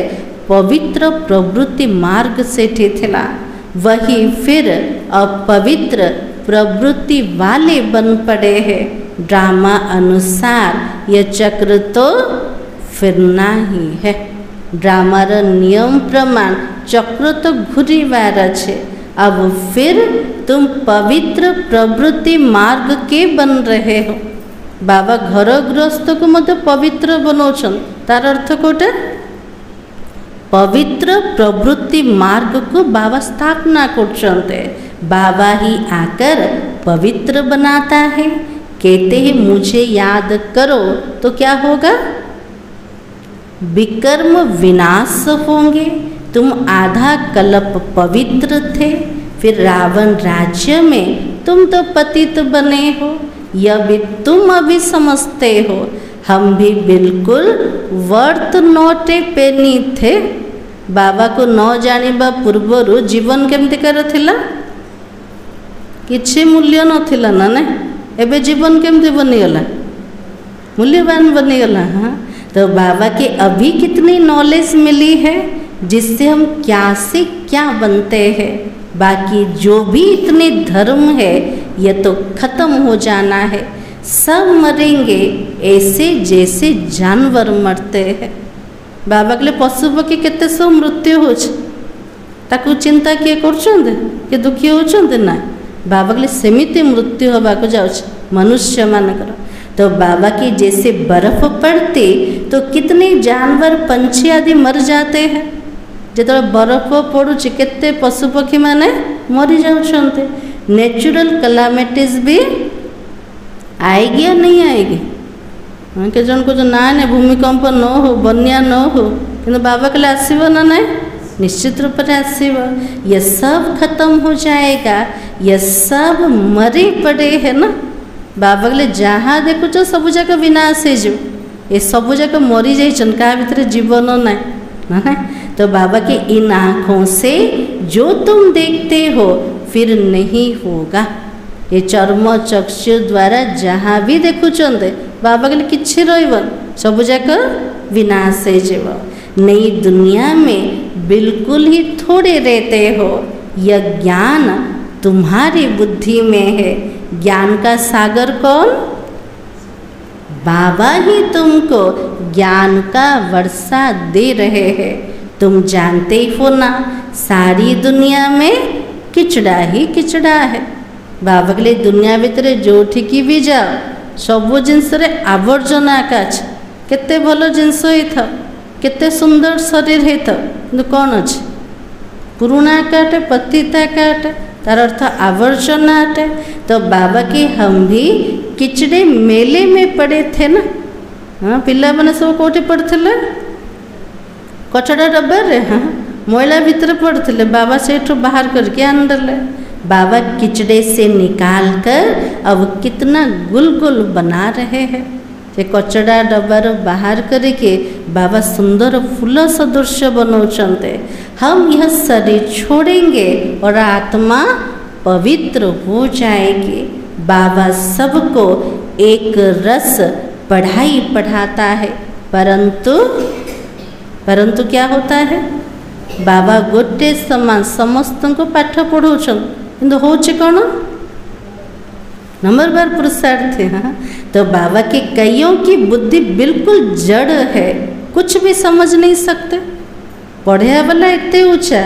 पवित्र प्रवृत्ति मार्ग से थिला, वही फिर अपवित्र प्रवृत्ति वाले बन पड़े हैं। ड्रामा अनुसार यह चक्र तो फिरना ही है। ड्रामार नियम प्रमाण चक्र तो घूरीवार छे। अब फिर तुम पवित्र प्रवृत्ति मार्ग के बन रहे हो। बाबा घर गृहस्थ को मत पवित्र बनौछन, तार अर्थ कोटे पवित्र प्रवृत्ति मार्ग को बाबा स्थापना करते। बाबा ही आकर पवित्र बनाता है। कहते हैं मुझे याद करो तो क्या होगा, विकर्म विनाश होंगे। तुम आधा कल्प पवित्र थे, फिर रावण राज्य में तुम तो पतित बने हो। यह भी तुम अभी समझते हो। हम भी बिल्कुल वर्त नोटे पे नहीं थे। बाबा को न जानिबा पूर्वरु जीवन केमती कर थिला, किछि मूल्य नथिला ना ने। एबे जीवन केमती बनीगला, मूल्यवान बनीगला। हाँ, तो बाबा के अभी कितनी नॉलेज मिली है जिससे हम क्या से क्या बनते हैं। बाकी जो भी इतने धर्म है यह तो खत्म हो जाना है। सब मरेंगे ऐसे जैसे जानवर मरते हैं। बाबा के पशु पक्षी केते सब मृत्यु हो ताकू चिंता किए कर दुखी होचंदे ना। बाबा के सेमिति मृत्यु होबाको जाउछ मनुष्य मानकर। तो बाबा की जैसे बर्फ पड़ती तो कितने जानवर पंछी आदि मर जाते हैं। जो बर्फ पड़ुची केते पशु पक्षी माने मरी जाउछंते। नेचुरल कलामिटीज भी आएगी या नहीं आएगी। के जन को जो ना ने भूमिकंप न हो, बन्या न हो, किंतु बाबा के लिए आसब ना ना निश्चित रूप से आसीब। ये सब खत्म हो जाएगा, ये सब मरे पड़े है ना। बाबा कहले जहाँ देखुच सब जाक विनाश हो, ये सब जाक मरी जाइछन, क्या भीतर जीवन ना ना। तो बाबा के इन आँखों से जो तुम देखते हो फिर नहीं होगा। ये चर्म चक्षु द्वारा जहाँ भी देखुंत बाबा कहले किछि रहिबन, सब जाक विनाश हो जीव। नई दुनिया में बिल्कुल ही थोड़े रहते हो। यह ज्ञान तुम्हारी बुद्धि में है। ज्ञान का सागर कौन? बाबा ही तुमको ज्ञान का वर्षा दे रहे हैं। तुम जानते ही हो ना, सारी दुनिया में किचड़ा ही किचड़ा है। बाबा कहले दुनिया भितर जोठिकी भी जाओ सबु जिनस आवर्जना काछ, केते भल जिनस होता, केते सुंदर शरीर होता, कि कौन अच्छे पुराना काटे पतिता काटे, तार अर्थ आवर्जना अटे। तो बाबा के हम भी किचड़े मेले में पड़े थे ना। हाँ, पिला मैंने सब कौटी पड़ते कचड़ा डब्बा रे, हाँ मैला भीतर पड़ते, बाबा से बाहर करके आनदले। बाबा किचड़े से निकाल कर अब कितना गुलगुल बना रहे हैं। ये कचड़ा डब्बार बाहर करके बाबा सुंदर फूल सदृश बनाउछन्ते। हम यह शरीर छोड़ेंगे और आत्मा पवित्र हो जाएगी। बाबा सबको एक रस पढ़ाई पढ़ाता है, परंतु क्या होता है, बाबा गोटे समान समस्त को पाठ पढ़ाऊन, किंतु होचे कौन नंबर बार पुरुषार्थ है। हाँ, तो बाबा के कईयों की बुद्धि बिल्कुल जड़ है, कुछ भी समझ नहीं सकते। पढ़िया वाला एते ऊँचा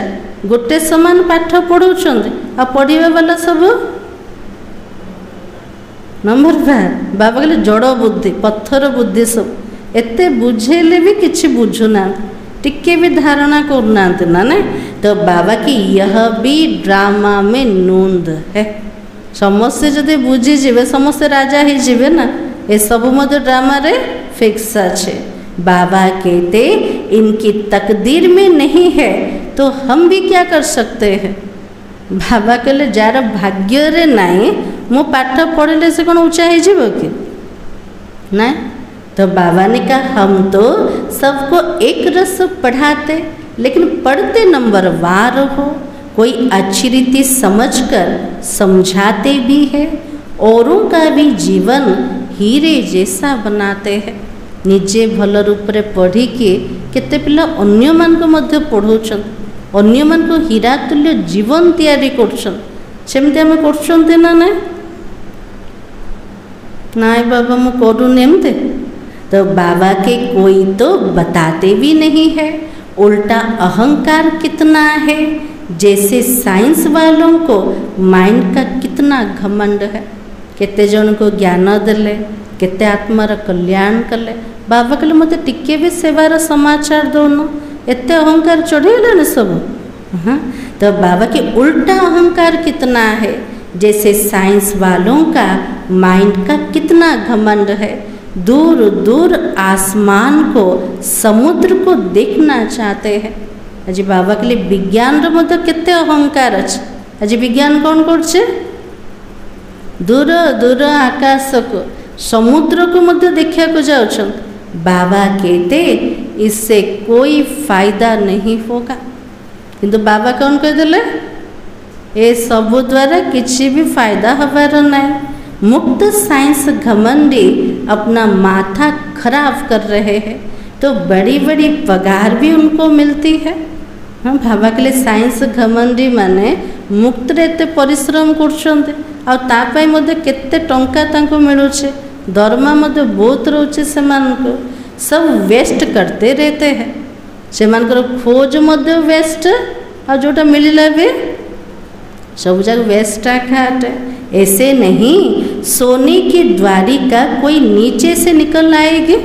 गोटे समान पाठ पढ़ाऊँ, आ पढ़िया वाला सब नंबर बार। बाबा कहले जड़ बुद्धि पत्थर बुद्धि सब एते बुझेले भी किछि बुझुना, टिके भी धारणा करना ना ना। तो बाबा की यह भी ड्रामा में नूंद है। समस्ते जदि बुझीजे समस्ते राजा ही जीवे ना, ये सब मत ड्रामा रे फिक्स अच्छे। बाबा कहते इनकी तकदीर में नहीं है तो हम भी क्या कर सकते हैं। बाबा कहले जार भाग्य रे नाई मो पाठ पढ़ले से कौन ऊँचा ही जीव कि ना। तो बाबा ने कहा हम तो सबको एक रस पढ़ाते, लेकिन पढ़ते नंबरवार हो, कोई अच्छी रीति समझकर समझाते भी है, औरों का भी जीवन हीरे जैसा बनाते हैं। निजे भल रूप रे पढ़ी के केते पिला अन्य मान को मध्य पढ़ौछन, अन्य मान को हीरा तुल्य जीवन तैयारी करछन। सेमती आमे करछन्ते ना ना नाय बाबा मु करूनी एमते। तो बाबा के कोई तो बताते भी नहीं है। उल्टा अहंकार कितना है, जैसे साइंस वालों को माइंड का कितना घमंड है। केते जन को ज्ञान देले, केते आत्मार कल्याण कले। बाबा कहले मते टिके भी सेवार समाचार दोनो, एते अहंकार चढ़ेलाने सब। हाँ, तो बाबा के उल्टा अहंकार कितना है, जैसे साइंस वालों का माइंड का कितना घमंड है। दूर दूर आसमान को समुद्र को देखना चाहते हैं। आज बाबा के लिए विज्ञान रो मत केते अहंकार अच्छे। आज विज्ञान कौन करछे, दूर दूर आकाश को समुद्र को मध्य देखा को जाउछन। बाबा कहते इससे कोई फायदा नहीं होगा, किंतु बाबा कौन कह देले ए सब द्वारा किसी भी फायदा हबार नहीं। मुक्त साइंस घमंडी अपना माथा खराब कर रहे हैं, तो बड़ी बड़ी पगार भी उनको मिलती है। हाँ, बाबा के लिए साइंस घमंडी माने मुक्त रहते परिश्रम करछन्ते, आ तापाई मध्य केते टंका तांको मिलुछे, दरमा मध्य बहुत रोचे सेमानको, सब वेस्ट करते रहते हैं। सेमानकर खोज मध्य वेस्ट, आ जोटा मिलला भी सब जगह वेस्ट खाटे। ऐसे नहीं, सोने की द्वारिका कोई नीचे से निकल आएगी।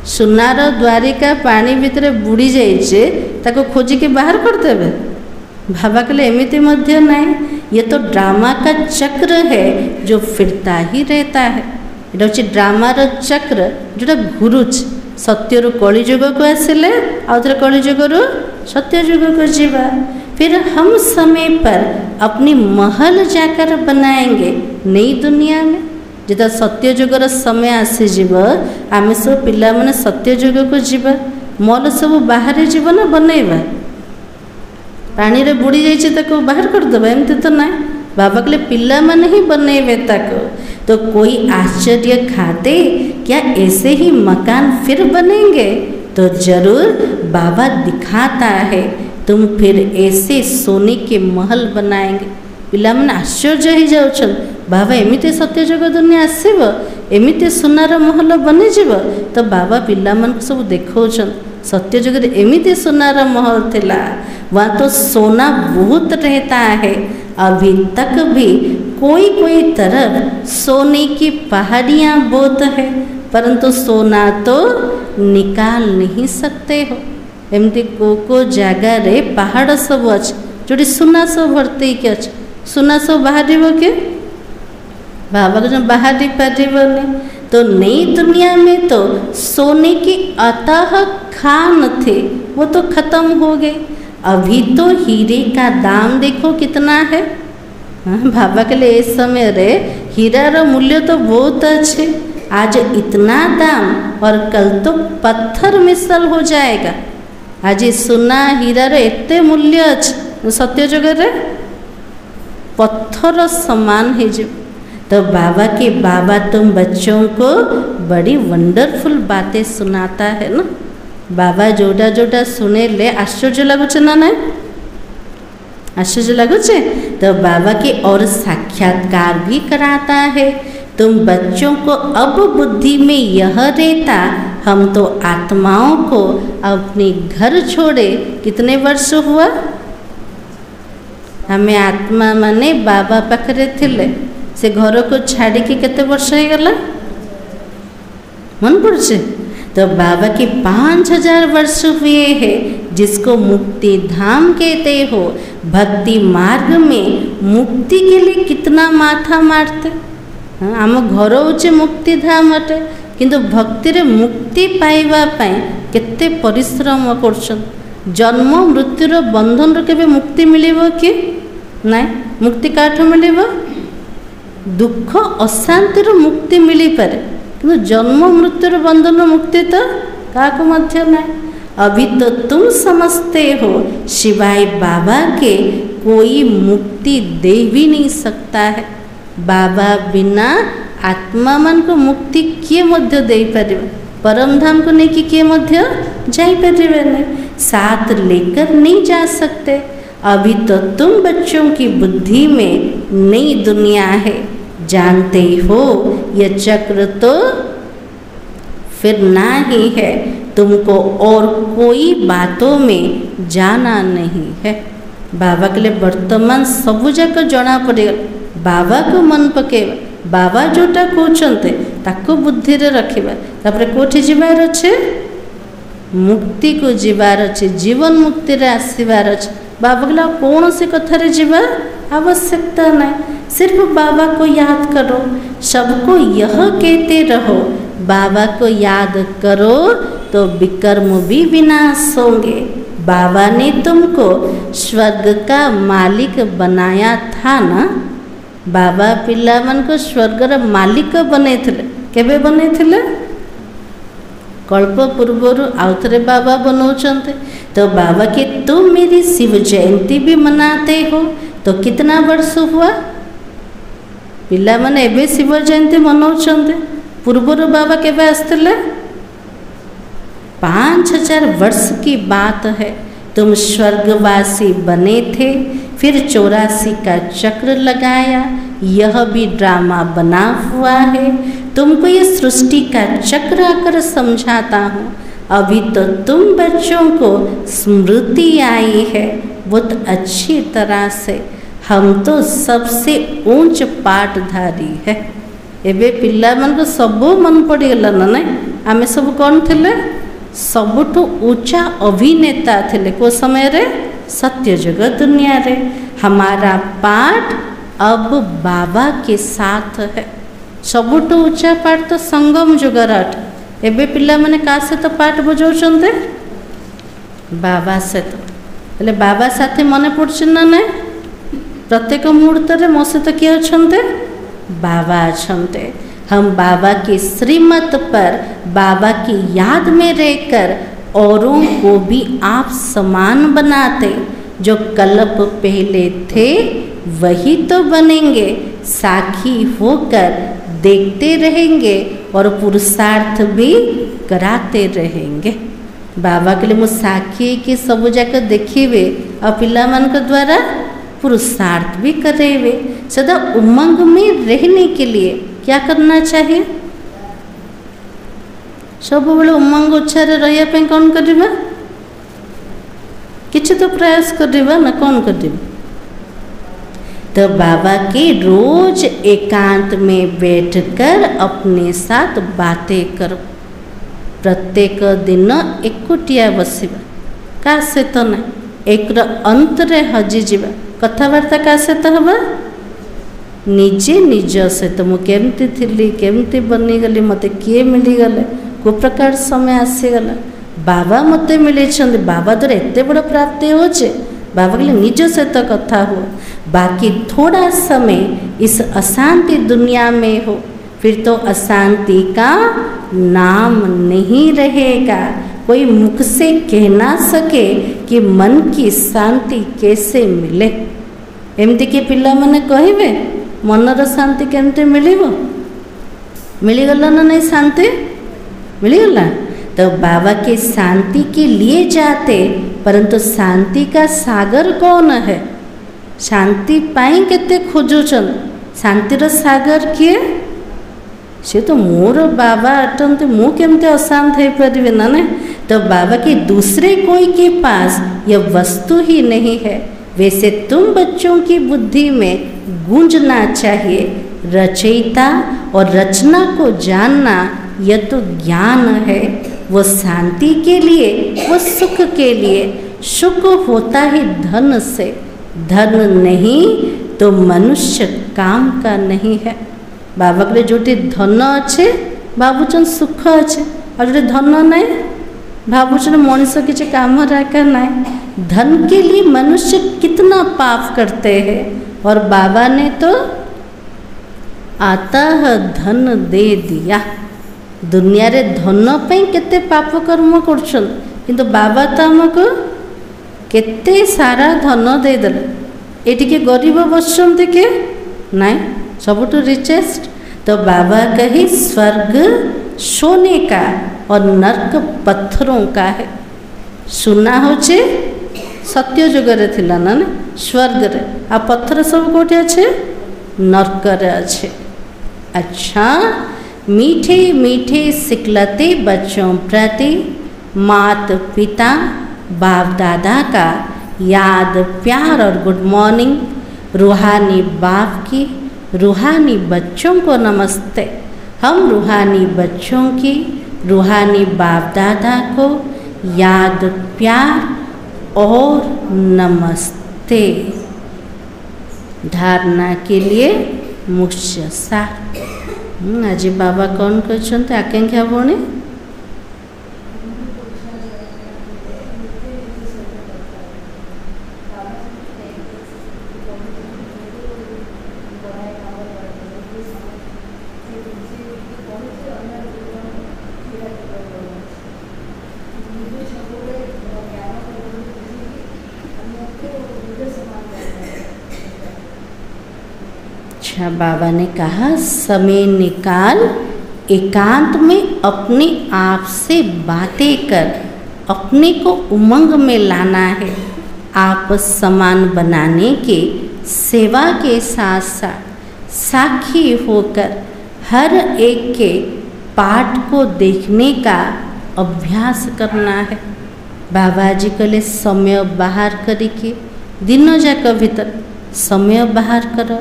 सुनार द्वारिका पानी भीतर बुड़ी जाइए, ताको खोजी के बाहर कर देवे। बाबा कहले एमिति मध्य नहीं, ये तो ड्रामा का चक्र है जो फिरता ही रहता है। ये हूँ ड्रामार चक्र जोटा घुरुच। सत्यरु कलिजुग को आसिले, आउ थे कलिजुगरु सत्य युग को जीवा। फिर हम समय पर अपनी महल जाकर बनाएंगे नई दुनिया में। जिदा सत्य युगर समय आसीଯିव आम सब पिला माने सत्य युग को जीवा। मल सब बाहर जीव ना बनैबा, पानी रे बुड़ी जाइए ताको बाहर करदेबा, एमती तो ना। बाबा कहले पिला माने ही बनैबे ताको। तो कोई आश्चर्य खाते क्या ऐसे ही मकान फिर बनेंगे? तो जरूर बाबा दिखाता है तुम फिर ऐसे सोने के महल बनाएंगे। पिला माने आश्चर्य ही जाउछन, बाबा एमिते सत्य युग दुनिया आसीब, एमिते सोनार महल बनीजिब। तो बाबा पिला मन सब देखौछन सत्य युग एमिते सोनार महल थिला, वहाँ तो सोना बहुत रहता है। अभी तक भी कोई कोई तरफ सोने की पहाड़ियाँ बहुत है, परंतु सोना तो निकाल नहीं सकते हो। एमती को जगार पहाड़ सब अच्छे जोटी सुना सब भर्ती के अच्छे, सुना सब बाहर के बाबा को जो बाहर पारिबनी। तो नई दुनिया में तो सोने की अतः खान थे, वो तो खत्म हो गए। अभी तो हीरे का दाम देखो कितना है। बाबा के लिए इस समय रे हीरार मूल्य तो बहुत अच्छे, आज इतना दाम और कल तो पत्थर मिसल हो जाएगा। आज सोना हीरार एते मूल्य अच्छे, सत्य जगह पत्थर समान है जो। तो बाबा के बाबा तुम बच्चों को बड़ी वंडरफुल बातें सुनाता है ना। बाबा जोड़ा जोड़ा सुने ले आश्चर्य लगुचे ना ना, आश्चर्य लगुचे। तो बाबा के और साक्षात्कार भी कराता है। तुम बच्चों को अब बुद्धि में यह रहता हम तो आत्माओं को अपने घर छोड़े कितने वर्ष हुआ? हमें आत्मा माने बाबा पाखरे थिले से घर को छाड़ी के केते वर्ष हो गला मन पड़े। तो बाबा के 5000 वर्ष हुए हैं, जिसको मुक्ति धाम कहते हो। भक्ति मार्ग में मुक्ति के लिए कितना माथा मारते। आम घर होचे मुक्ति धाम अटे, किंतु भक्ति रे मुक्ति पाइबा पाए केते परिश्रम करछन। जन्म मृत्युर बंधन केबे मुक्ति मिलिबो कि नाय? मुक्ति काठ मिलिबो? दुख अशांतिर मुक्ति मिली पारे, किंतु जन्म मृत्युर बंधन मुक्ति तो काको मध्य नाय। अभी तो तुम समझते हो शिवाय बाबा के कोई मुक्ति दे भी नहीं सकता है। बाबा बिना आत्मा मन को मुक्ति किए मध्य दे पारे, परम धाम को नहीं कि किए मध्य जाई पारे नहीं, साथ लेकर नहीं जा सकते। अभी तो तुम बच्चों की बुद्धि में नई दुनिया है, जानते हो यह चक्र तो फिर ना ही है। तुमको और कोई बातों में जाना नहीं है। बाबा के लिए वर्तमान सबू जाक जना पड़ेगा। बाबा को मन पकेवा, बाबा जोटा कहते ताको बुद्धि रे रखिबा। तापरे कोठी जीवार अच्छे? मुक्ति को जीवार अच्छे, जीवन मुक्ति रे आसीबार अच्छे। बाबा कहला कौन सी कथा रे जीवा आवश्यकता नहीं, सिर्फ बाबा को याद करो। सबको यह कहते रहो बाबा को याद करो तो विकर्म भी विनाश होंगे। बाबा ने तुमको स्वर्ग का मालिक बनाया था ना। बाबा पिला मन को स्वर्गर मालिक बने थे। केबे बने थे? कल्प पूर्वर आउ थे बाबा बनाऊँच। तो बाबा के तुम मेरी शिव जयंती भी मनाते हो, तो कितना वर्ष हुआ? पिला माने एबे शिव जयंती मनाऊँच, पूर्वर बाबा केबे आसते? 5000 वर्ष की बात है। तुम स्वर्गवासी बने थे, फिर 84 का चक्र लगाया। यह भी ड्रामा बना हुआ है। तुमको ये सृष्टि का चक्र आकर समझाता हूँ। अभी तो तुम बच्चों को स्मृति आई है बहुत अच्छी तरह से। हम तो सबसे ऊंच पाठधारी है। एबे पिला मन को सब मन पड़गला ना नहीं? आमे सब कौन थे? सबुठु ऊंचा अभिनेता थे को समय रे सत्य जगत दुनिया रे। हमारा पाठ अब बाबा के साथ है। सबुठु ऊंचा पाठ तो संगम जुगर एबे पिला माने का से तो पाठ बजाउछन्ते? बाबा से तो हेले बाबा साथी मन पड़छ ना ना प्रत्येक मुहूर्त रे मो सहित किए अछन्ते बाबा अछन्ते। हम बाबा की श्रीमत पर बाबा की याद में रहकर औरों को भी आप समान बनाते। जो कल्प पहले थे वही तो बनेंगे, साखी होकर देखते रहेंगे और पुरुषार्थ भी कराते रहेंगे। बाबा के लिए मु साखी के सब जाक देखिए और पिला मान द्वारा पुरुषार्थ भी करेवे। सदा उमंग में रहने के लिए क्या करना चाहिए? सब बड़े उमंग उत्साह रही कौन करवा किसी तो प्रयास करवा ना कौन करवा। तो बाबा के रोज एकांत में बैठकर अपने साथ बातें करो। प्रत्येक दिन एकुटिया बसवा का सहित ना एक अंतरे हजि जावा कथबार्ता का सहित हवा निजे निज सहित मु केमती थिली केमती बनीगली मते किए मिलीगले को प्रकार समय आसीगला बाबा मते मिले बाबा द्वारा एत बड़ प्राप्ति होचे। बाबा के निज सहित कथा हो, बाकी थोड़ा समय इस अशांति दुनिया में हो फिर तो अशांति का नाम नहीं रहेगा। कोई मुख से कह ना सके कि मन की शांति कैसे मिले। एमती कि पिला माने कहिबे मनर शांति केमते मिलिबो? मिलीगला ना नहीं शांति मिलीगला। तो बाबा के शांति के लिए जाते, परंतु शांति का सागर कौन है? शांति पाई केते खोजुचन शांतिर सागर किए? से तो मोर बाबा अटंते मु केमते अशांत हो पारिबे ना ने। तो बाबा के दूसरे कोई के पास यह वस्तु ही नहीं है। वैसे तुम बच्चों की बुद्धि में गूंजना चाहिए। रचयिता और रचना को जानना यह तो ज्ञान है। वो शांति के लिए, वो सुख के लिए। सुख होता है धन से, धन नहीं तो मनुष्य काम का नहीं है। बाबा के जोटी धन अच्छे भावुचन सुख अच्छे और जो धन नहीं भावुचन मनुष्य किसी काम रखा नहीं। धन के लिए मनुष्य कितना पाप करते हैं और बाबा ने तो आता धन दे दिया। दुनिया रे धन पे केते पाप कर्म करछन किंतु बाबा तो हमको केते सारा धन दे देले। एटी के गरीब बसचन के नहीं सबुठ रिचेस्ट। तो बाबा कही स्वर्ग सोने का और नर्क पत्थरों का है। सुना होचे सत्य जुग रे थिला ना स्वर्ग रे आ पत्थर सब कोठे अच्छे नर्क रे अच्छे। अच्छा मीठे मीठे सिखलते बच्चों प्रति मात पिता बाप दादा का याद प्यार और गुड मॉर्निंग। रूहानी बाप की रूहानी बच्चों को नमस्ते। हम रूहानी बच्चों की रूहानी बाप दादा को याद प्यार और नमस्ते। धारणा के लिए मुख्य सार आज बाबा कौन कहते आकांक्षा भौणी अच्छा बाबा ने कहा समय निकाल एकांत में अपने आप से बातें कर अपने को उमंग में लाना है। आप समान बनाने के सेवा के साथ साथ साक्षी होकर हर एक के पाठ को देखने का अभ्यास करना है। बाबा जी कहले समय बाहर करके दिन जाक भीतर समय बाहर कर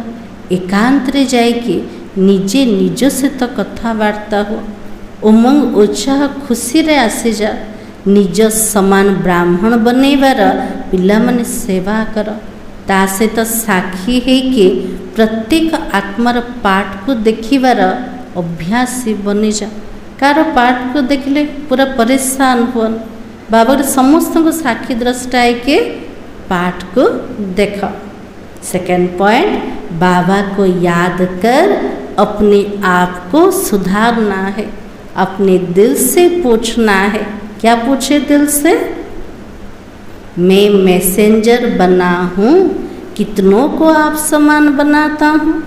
एकांत रे जाइके निजे निज से तो कथबार्ता हो। उमंग उत्साह खुशी रे आसी जा। निज समान ब्राह्मण बनैबार पिला माने सेवा कर। ता सहित साक्षी है कि प्रत्येक आत्मार पाठ को देखिबार अभ्यासी बनी जा। कार पाठ को देखले पूरा परेशान हुन। बाबा समस्त को साक्षी द्रष्टा है के पाठ को देखो। सेकंड पॉइंट, बाबा को याद कर अपने आप को सुधारना है। अपने दिल से पूछना है। क्या पूछे दिल से? मैं मैसेंजर बना हूँ, कितनों को आप समान बनाता हूँ।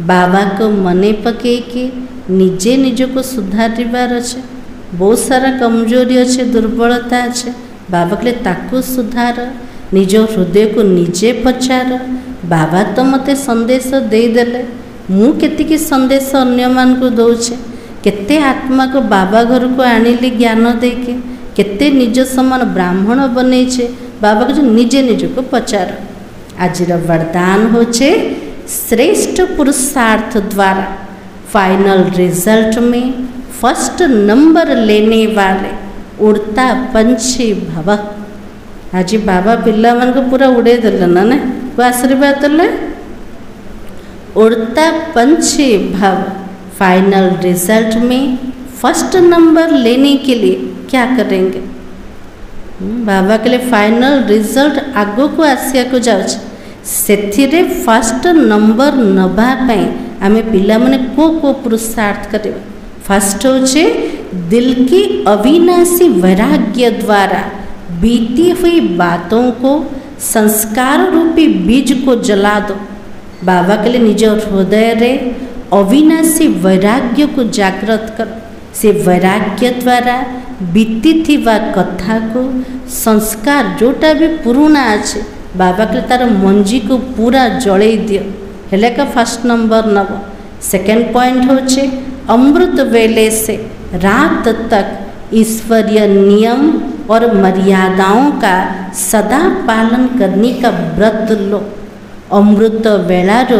बाबा को मने पके के निजे निजको सुधारिबार अच्छे। बहुत सारा कमजोरी अच्छे, दुर्बलता अच्छे। बाबा के ताकू सुधार। निज हृदय को निजे पचार। बाबा तो मते संदेश देदेले, मु केतिकी संदेश अन्य मान को दौचे। केते आत्मा को बाबा घर को आनिली ज्ञान देके, केते निज समान ब्राह्मण बनईचे। बाबा को निजे निज को पचार। आज वरदान होचे श्रेष्ठ पुरुषार्थ द्वारा फाइनल रिजल्ट में फर्स्ट नंबर लेने वाले उड़ता पंछी भव। आज बाबा पिला मन को पूरा उड़े देले ना को आशीर्वाद देले। उड़ता पंछी भव। फाइनल रिजल्ट में फर्स्ट नंबर लेने के लिए क्या करेंगे? बाबा के लिए फाइनल रिजल्ट आगो को आसिया को जाउछ। सेथिरे फर्स्ट नंबर नबा पई आमे पिला माने को पुरुषार्थ करिबा। फर्स्ट होचे दिल की अविनाशी वैराग्य द्वारा बीती हुई बातों को संस्कार रूपी बीज को जला दो। बाबा के लिए निज हृदय रे अविनाशी वैराग्य को जागृत कर। से वैराग्य द्वारा बीती थी वा कथा को संस्कार जोटा भी पुराना अच्छे बाबा के तार मंजी को पूरा जड़े दियो। हेले का फर्स्ट नंबर नब। सेकेंड पॉइंट होचे अमृत वेले से रात तक ईश्वरीय नियम और मर्यादाओं का सदा पालन करने का व्रत लो। अमृत वेलार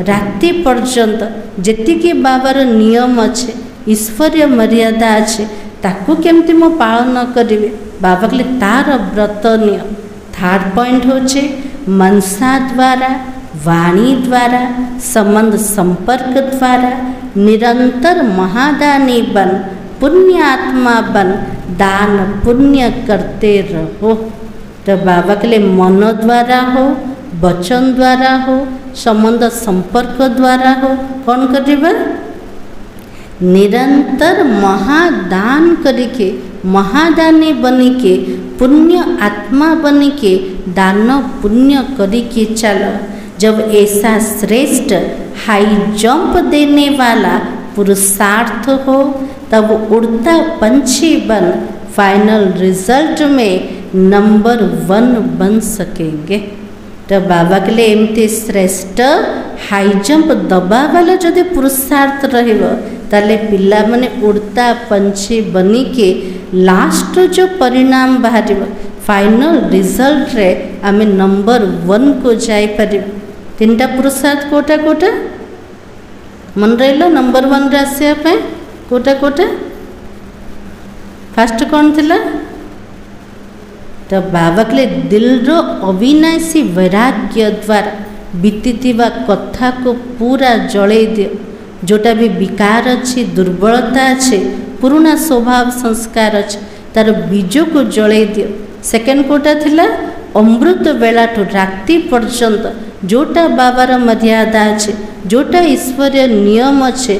राति पर्यंत जेतिकी बाबार नियम अच्छे, ईश्वरीय मर्यादा अच्छे, ताकू केमती मो पालन करिवे बाबा के तार व्रत नियम। थर्ड पॉइंट होचे मनसा द्वारा, वाणी द्वारा, संबंध संपर्क द्वारा निरंतर महादानी बन, पुण्य आत्मा बन, दान पुण्य करते रहो। तो बाबा के लिए मन द्वारा हो, वचन द्वारा हो, संबंध संपर्क द्वारा हो, कौन करिबा? निरंतर महादान करिके, महादानी बनिके, पुण्य आत्मा बनिके दान पुण्य करिके चलो। जब ऐसा श्रेष्ठ हाई जंप देने वाला पुरुषार्थ हो तब उड़ता पंछी बन फाइनल रिजल्ट में नंबर 1 बन सकेंगे। तो बाबा के लिए एमती श्रेष्ठ हाई जंप दबा वाला जदि पुरुषार्थ रहिबो ताले पिला माने उड़ता पंछी बनी के लास्ट जो परिणाम बाहर फाइनल रिजल्ट रे आमे नंबर 1 को जाई पारि। तीनटा पुरुषार्थ कोटा कोटा मन रहिलो नंबर 1 रे आसिया पे कोटा कोटा। फास्ट कौन थिला? तो बाबा के लिए दिल रो अविनाशी वैराग्य द्वारा बीतीथिबा कथा को पूरा जड़े दियो। जोटा भी विकार अच्छी, दुर्बलता अच्छे, पुराना स्वभाव संस्कार अच्छे, तार बीज को जड़े दियो। सेकेंड कोटा थिला अमृत बेला ठू राति पर्यंत जोटा बाबार मर्यादा अच्छे, जोटा ईश्वरीय नियम अच्छे